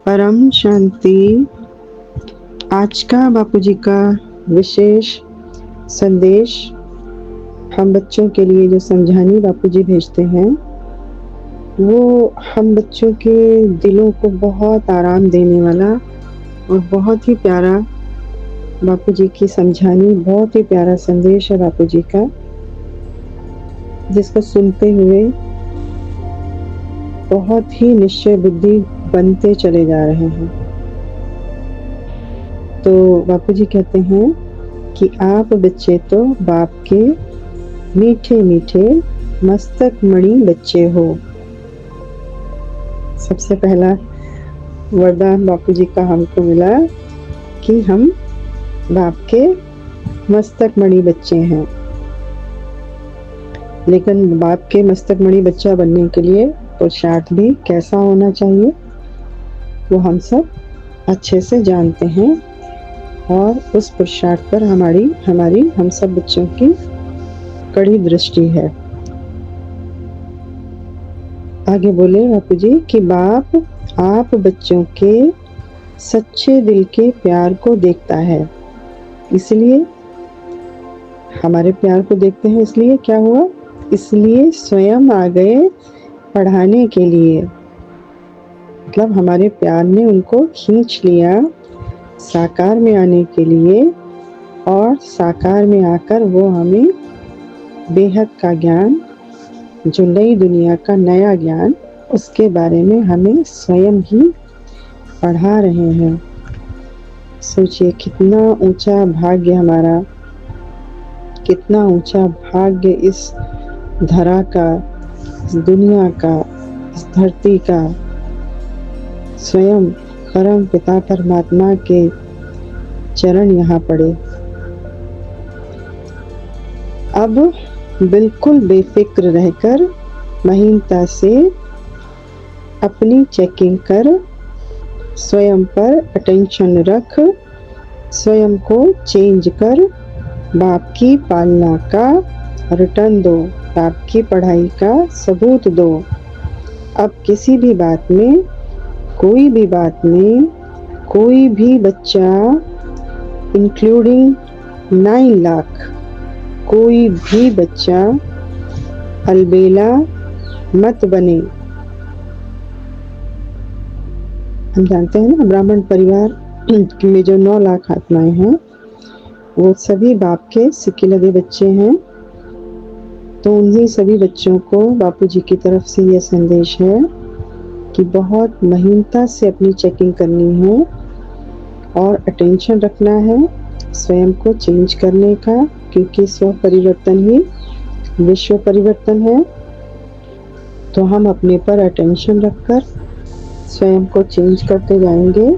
परम शांति। आज का बापूजी का विशेष संदेश हम बच्चों के लिए जो समझानी बापूजी भेजते हैं, वो हम बच्चों के दिलों को बहुत आराम देने वाला और बहुत ही प्यारा बापूजी की समझानी, बहुत ही प्यारा संदेश है बापूजी का, जिसको सुनते हुए बहुत ही निश्चय बुद्धि बनते चले जा रहे हैं। तो बापूजी कहते हैं कि आप बच्चे तो बाप के मीठे मीठे मस्तक मणि बच्चे हो। सबसे पहला वरदान बापूजी का हमको मिला कि हम बाप के मस्तक मणि बच्चे हैं। लेकिन बाप के मस्तक मणि बच्चा बनने के लिए पुरुषार्थ भी कैसा होना चाहिए, वो हम सब अच्छे से जानते हैं, और उस पुरुषार्थ पर हमारी हम सब बच्चों की कड़ी दृष्टि है। आगे बोले बापूजी कि बाप आप बच्चों के सच्चे दिल के प्यार को देखता है, इसलिए हमारे प्यार को देखते हैं। इसलिए क्या हुआ, इसलिए स्वयं आ गए पढ़ाने के लिए। मतलब हमारे प्यार ने उनको खींच लिया साकार में आने के लिए, और साकार में आकर वो हमें बेहद का ज्ञान, जो नई दुनिया का नया ज्ञान, उसके बारे में हमें स्वयं ही पढ़ा रहे हैं। सोचिए कितना ऊंचा भाग्य हमारा, कितना ऊंचा भाग्य इस धरा का, इस दुनिया का, इस धरती का। स्वयं परम पिता परमात्मा के चरण यहाँ पड़े। अब बिल्कुल बेफिक्र रहकर महीनता से अपनी चेकिंग कर, स्वयं पर अटेंशन रख, स्वयं को चेंज कर, बाप की पालना का रिटर्न दो, बाप की पढ़ाई का सबूत दो। अब किसी भी बात में, कोई भी बात में, कोई भी बच्चा इंक्लूडिंग 9 लाख, कोई भी बच्चा अलबेला मत बने। हम जानते हैं ना, ब्राह्मण परिवार में जो 9 लाख आत्माएं हैं, वो सभी बाप के सिक्के लगे बच्चे हैं। तो उन्हीं सभी बच्चों को बापूजी की तरफ से यह संदेश है कि बहुत महीनता से अपनी चेकिंग करनी है और अटेंशन रखना है स्वयं को चेंज करने का, क्योंकि स्व परिवर्तन ही विश्व परिवर्तन है। तो हम अपने पर अटेंशन रखकर स्वयं को चेंज करते जाएंगे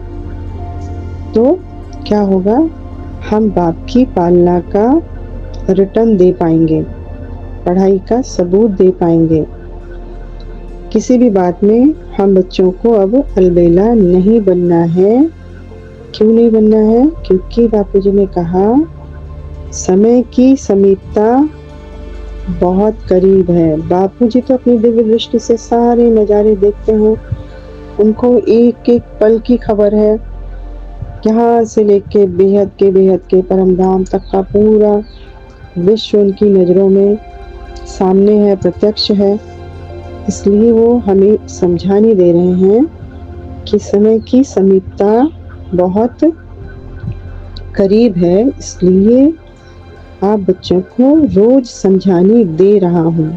तो क्या होगा, हम बाप की पालना का रिटर्न दे पाएंगे, पढ़ाई का सबूत दे पाएंगे। किसी भी बात में हम बच्चों को अब अलबेला नहीं बनना है। क्यों नहीं बनना है? क्योंकि बापूजी ने कहा समय की समीपता बहुत करीब है। बापूजी तो अपनी दिव्य दृष्टि से सारे नज़ारे देखते हैं, उनको एक एक पल की खबर है। यहाँ से लेके बेहद के परम धाम तक का पूरा विश्व उनकी नज़रों में सामने है, प्रत्यक्ष है। इसलिए वो हमें समझाने दे रहे हैं कि समय की समीपता बहुत करीब है, इसलिए आप बच्चों को रोज समझाने दे रहा हूँ।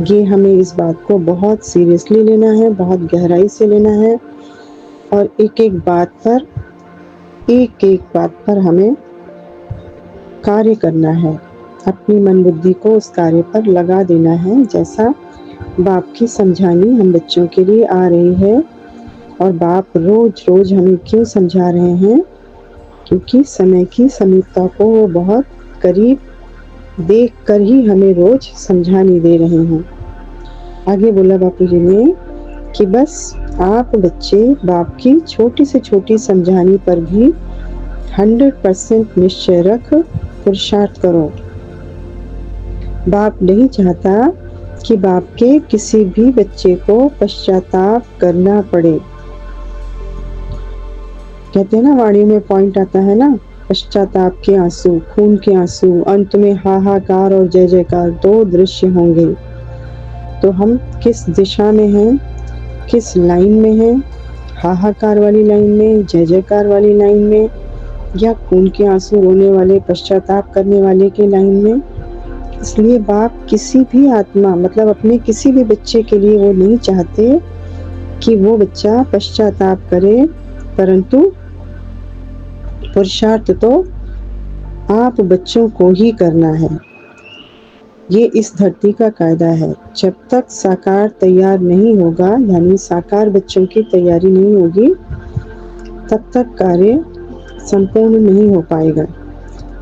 ये हमें इस बात को बहुत सीरियसली लेना है, बहुत गहराई से लेना है, और एक एक बात पर हमें कार्य करना है, अपनी मन बुद्धि को उस कार्य पर लगा देना है। जैसा बाप की समझानी हम बच्चों के लिए आ रही है, और बाप रोज रोज हमें क्यों समझा रहे हैं, क्योंकि समय की समीपता को वो बहुत करीब देख कर ही हमें रोज समझानी दे रहे हैं। आगे बोला बापूजी ने कि बस आप बच्चे बाप की छोटी से छोटी समझानी पर भी 100% निश्चय रख पुरुषार्थ करो। बाप नहीं चाहता कि बाप के किसी भी बच्चे को पश्चाताप करना पड़े। कहते हैं ना, वाणी में पॉइंट आता है ना, पश्चाताप के आंसू, खून के आंसू, अंत में हाहाकार और जय जयकार, दो दृश्य होंगे। तो हम किस दिशा में हैं, किस लाइन में हैं, हाहाकार वाली लाइन में, जय जयकार वाली लाइन में, या खून के आंसू रोने वाले, पश्चाताप करने वाले के लाइन में। इसलिए बाप किसी भी आत्मा, मतलब अपने किसी भी बच्चे के लिए वो नहीं चाहते कि वो बच्चा पश्चाताप करे, परंतु पुरुषार्थ तो आप बच्चों को ही करना है। ये इस धरती का कायदा है। जब तक साकार तैयार नहीं होगा, यानी साकार बच्चों की तैयारी नहीं होगी, तब तक कार्य संपूर्ण नहीं हो पाएगा।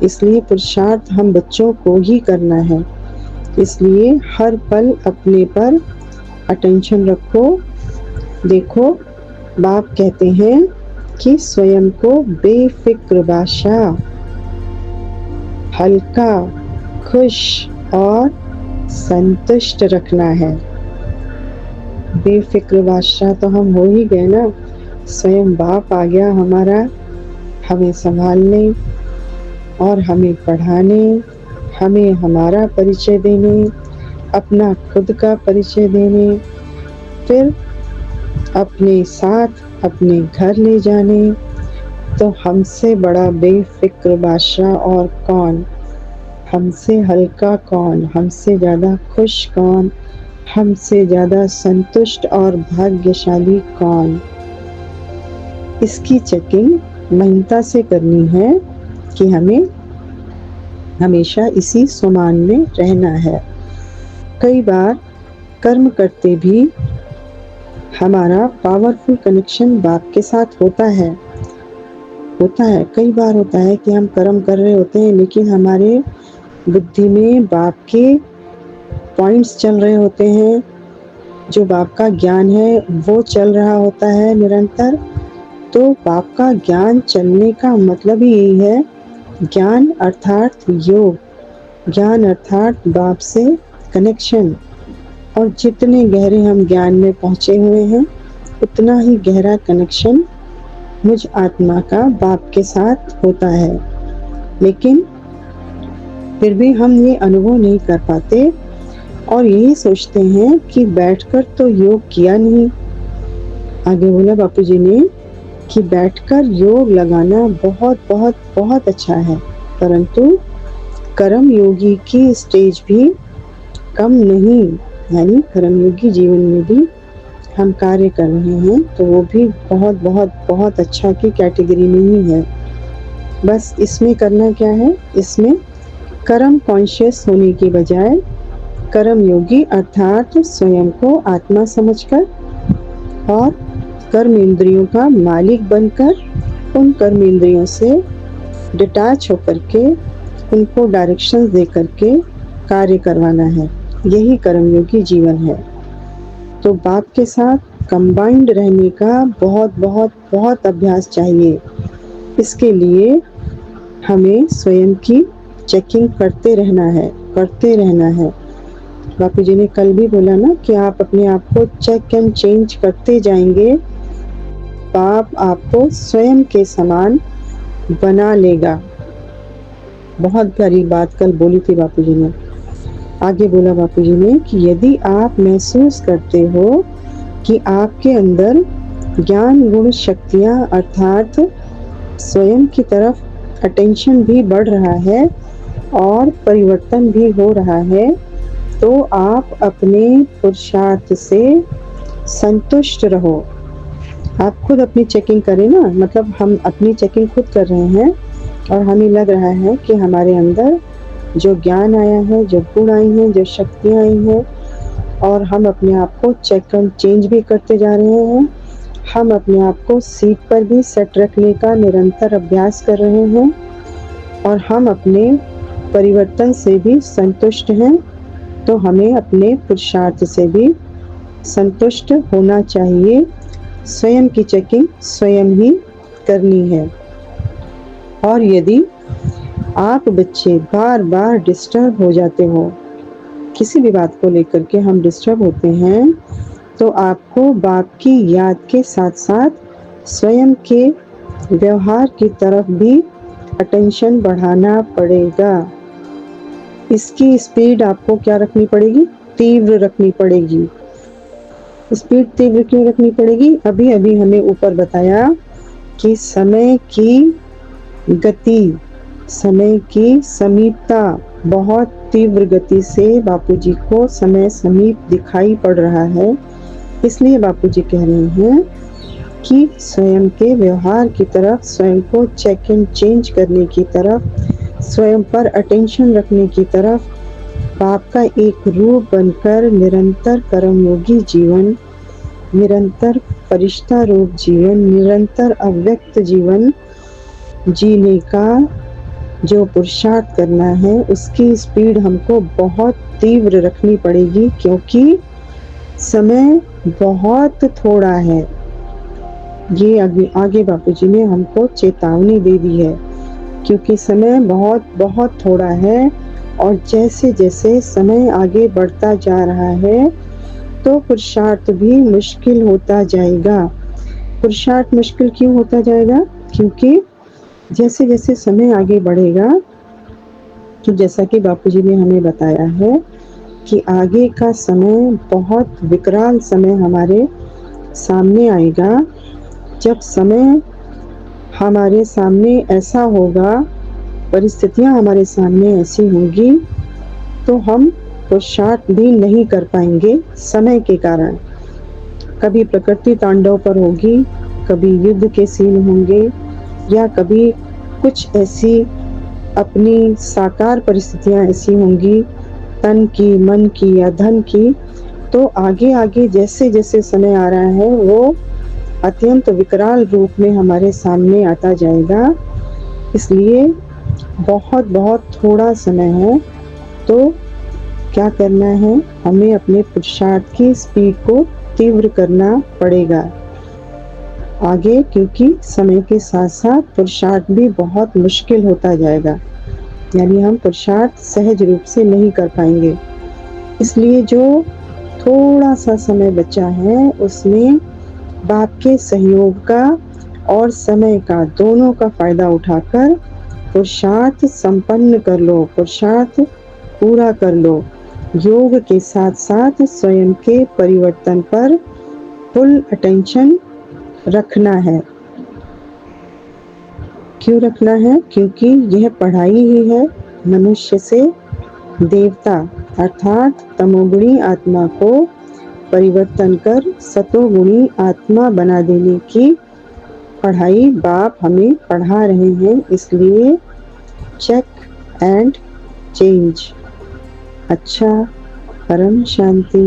इसलिए पुरुषार्थ हम बच्चों को ही करना है। इसलिए हर पल अपने पर अटेंशन रखो। देखो, बाप कहते हैं कि स्वयं को बेफिक्र बादशाह, हल्का, खुश और संतुष्ट रखना है। बेफिक्र बादशाह तो हम हो ही गए ना। स्वयं बाप आ गया हमारा, हमें संभालने और हमें पढ़ाने, हमें हमारा परिचय देने, अपना खुद का परिचय देने, फिर अपने साथ अपने घर ले जाने। तो हमसे बड़ा बेफिक्र बादशाह और कौन, हमसे हल्का कौन, हमसे ज़्यादा खुश कौन, हमसे ज़्यादा संतुष्ट और भाग्यशाली कौन। इसकी चेकिंग महत्ता से करनी है कि हमें हमेशा इसी स्वमान में रहना है। कई बार कर्म करते भी हमारा पावरफुल कनेक्शन बाप के साथ होता है। कई बार होता है कि हम कर्म कर रहे होते हैं, लेकिन हमारे बुद्धि में बाप के पॉइंट्स चल रहे होते हैं, जो बाप का ज्ञान है वो चल रहा होता है निरंतर। तो बाप का ज्ञान चलने का मतलब ही यही है, ज्ञान अर्थात योग, ज्ञान अर्थात बाप से कनेक्शन। और जितने गहरे हम ज्ञान में पहुँचे हुए हैं, उतना ही गहरा कनेक्शन मुझ आत्मा का बाप के साथ होता है। लेकिन फिर भी हम ये अनुभव नहीं कर पाते और यही सोचते हैं कि बैठकर तो योग किया नहीं। आगे बोला बापू जी ने कि बैठकर योग लगाना बहुत बहुत बहुत अच्छा है, परंतु कर्म योगी की स्टेज भी कम नहीं, यानी कर्मयोगी जीवन में भी हम कार्य कर रहे हैं, तो वो भी बहुत बहुत बहुत अच्छा की कैटेगरी में ही है। बस इसमें करना क्या है, इसमें कर्म कॉन्शियस होने की बजाय कर्म योगी अर्थात स्वयं को आत्मा समझकर और कर्म इंद्रियों का मालिक बनकर उन कर्म इंद्रियों से डिटैच होकर के उनको डायरेक्शंस दे करके कार्य करवाना है। यही कर्मयोगी जीवन है। तो बाप के साथ कंबाइंड रहने का बहुत बहुत बहुत अभ्यास चाहिए। इसके लिए हमें स्वयं की चेकिंग करते रहना है। बापू जी ने कल भी बोला ना कि आप अपने आप को चेक एंड चेंज करते जाएंगे, बाप आपको स्वयं के समान बना लेगा। बहुत प्यारी बात कल बोली थी बापू जी ने। आगे बोला बापू जी ने कि यदि आप महसूस करते हो कि आपके अंदर ज्ञान गुण शक्तियाँ अर्थात स्वयं की तरफ अटेंशन भी बढ़ रहा है और परिवर्तन भी हो रहा है, तो आप अपने पुरुषार्थ से संतुष्ट रहो। आप खुद अपनी चेकिंग करें ना, मतलब हम अपनी चेकिंग खुद कर रहे हैं और हमें लग रहा है कि हमारे अंदर जो ज्ञान आया है, जो गुण आई हैं, जो शक्तियाँ आई हैं, और हम अपने आप को चेक एंड चेंज भी करते जा रहे हैं। हम अपने आप को सीट पर भी सेट रखने का निरंतर अभ्यास कर रहे हैं और हम अपने परिवर्तन से भी संतुष्ट हैं। तो हमें अपने पुरुषार्थ से भी संतुष्ट होना चाहिए। स्वयं की चेकिंग स्वयं ही करनी है। और यदि आप बच्चे बार बार डिस्टर्ब हो जाते हो, किसी भी बात को लेकर के हम डिस्टर्ब होते हैं, तो आपको बाप की याद के साथ साथ स्वयं के व्यवहार की तरफ भी अटेंशन बढ़ाना पड़ेगा। इसकी स्पीड आपको क्या रखनी पड़ेगी? तीव्र रखनी पड़ेगी। स्पीड तीव्र क्यों रखनी पड़ेगी? अभी अभी हमें ऊपर बताया कि समय की गति, समय की समीपता, बहुत तीव्र गति से बापूजी को समय समीप दिखाई पड़ रहा है। इसलिए बापूजी कह रहे हैं कि स्वयं के व्यवहार की तरफ, स्वयं को चेक एंड चेंज करने की तरफ, स्वयं पर अटेंशन रखने की तरफ, बाप का एक रूप बनकर निरंतर कर्मयोगी जीवन, निरंतर फरिश्ता रूप जीवन, निरंतर अव्यक्त जीवन जीने का जो पुरुषार्थ करना है, उसकी स्पीड हमको बहुत तीव्र रखनी पड़ेगी, क्योंकि समय बहुत थोड़ा है। ये आगे बापूजी ने हमको चेतावनी दे दी है, क्योंकि समय बहुत बहुत थोड़ा है और जैसे जैसे समय आगे बढ़ता जा रहा है तो पुरुषार्थ भी मुश्किल होता जाएगा। पुरुषार्थ मुश्किल क्यों होता जाएगा? क्योंकि जैसे जैसे समय आगे बढ़ेगा, तो जैसा कि बापूजी ने हमें बताया है कि आगे का समय बहुत विकराल समय हमारे सामने आएगा। जब समय हमारे सामने ऐसा होगा, परिस्थितियां हमारे सामने ऐसी होंगी, तो हम पुरुषार्थ भी नहीं कर पाएंगे समय के कारण। कभी प्रकृति तांडव पर होगी, कभी युद्ध के सीन होंगे, या कभी कुछ ऐसी अपनी साकार परिस्थितियां ऐसी होंगी, तन की, मन की या धन की। तो आगे आगे जैसे जैसे समय आ रहा है, वो अत्यंत विकराल रूप में हमारे सामने आता जाएगा। इसलिए बहुत बहुत थोड़ा समय है, तो क्या करना है? हमें अपने पुरुषार्थ की स्पीड को तीव्र करना पड़ेगा आगे, क्योंकि समय के साथ साथ पुरुषार्थ भी बहुत मुश्किल होता जाएगा, यानी हम पुरुषार्थ सहज रूप से नहीं कर पाएंगे। इसलिए जो थोड़ा सा समय बचा है, उसमें बाप के सहयोग का और समय का, दोनों का फायदा उठाकर पुरुषार्थ संपन्न कर लो, पुरुषार्थ पूरा कर लो। योग के साथ साथ स्वयं के परिवर्तन पर फुल अटेंशन रखना है। क्यों रखना है? क्योंकि यह पढ़ाई ही है मनुष्य से देवता अर्थात तमोगुणी आत्मा को परिवर्तन कर सतोगुणी आत्मा बना देने की पढ़ाई बाप हमें पढ़ा रहे हैं। इसलिए चेक एंड चेंज। अच्छा, परम शांति।